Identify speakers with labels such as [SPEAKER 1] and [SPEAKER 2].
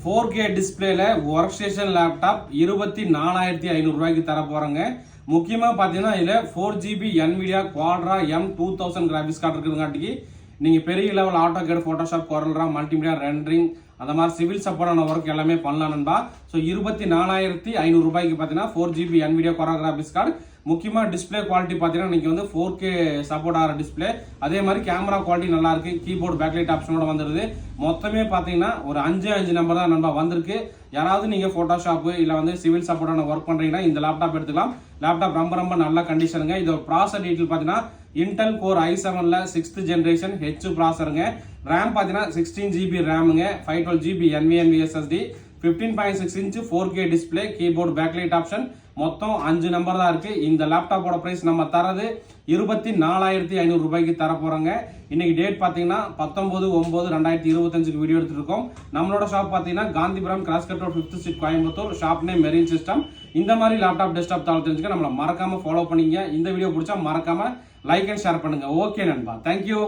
[SPEAKER 1] 4K டிஸ்பிளேல work station laptop 24,500 ரூபாய்க்கு தர போறாங்க. முக்கியமா பாத்தீங்கன்னா இதுல 4GB NVIDIA Quadra M2000 graphics card இருக்குதுங்காட்டிக்கு நீங்க பெரிய level AutoCAD, Photoshop, CorelDRAW, multimedia, rendering அந்த மாதிரி சிவில் சப்போர்ட்டான ஒர்க் எல்லாமே பண்ணலாம் நண்பா. ஸோ 24,500 ரூபாய்க்கு பார்த்தீங்கன்னா 4GB NVIDIA Quadra graphics card. முக்கியமாக டிஸ்பிளே குவாலிட்டி பார்த்தீங்கன்னா இன்னைக்கு வந்து 4K சப்போர்ட் ஆகிற டிஸ்பிளே. அதே மாதிரி கேமரா குவாலிட்டி நல்லா இருக்கு. கீபோர்டு பேக்லைட் ஆப்ஷனோட வந்துருது. மொத்தமே பார்த்தீங்கன்னா ஒரு 5 நம்பர் தான் நண்பா வந்திருக்கு. யாராவது நீங்க போட்டோஷாப் இல்ல வந்து சிவில் சப்போர்ட்டான ஒர்க் பண்றீங்கன்னா இந்த லேப்டாப் எடுத்துக்கலாம். லேப்டாப் ரொம்ப நல்ல கண்டிஷனுங்க. இதோட ப்ராசஸர் டீடைல் பார்த்தீங்கன்னா Intel Core i7ல 6th generation H ப்ராசஸருங்க. RAM பார்த்தீங்கன்னா 16GB RAMங்க, 512GB NVMe SSD, 15.6 inch 4K display, keyboard backlight option. மொத்தம் 5 நம்பர் தான் இருக்கு. இந்த லேப்டாப்போட பிரைஸ் நம்ம தரது 24,500 ரூபாய்க்கு தர போறாங்க. இன்னைக்கு டேட் பாத்தீங்கன்னா 19/9/2025 வீடியோ எடுத்துட்டு இருக்கோம். நம்மளோட ஷாப் பாத்தீங்கன்னா Gandhipuram cross cut road 5th street Coimbatore. Shop name marine system. இந்த மாதிரி லேப்டாப் டெஸ்க்டாப் தகவல் தெரிஞ்சுக்க நம்மள மறக்காம ஃபாலோ பண்ணீங்க. இந்த வீடியோ பிடிச்சா மறக்காம லைக் அண்ட் ஷேர் பண்ணுங்க. ஓகே நண்பா, தேங்க்யூ.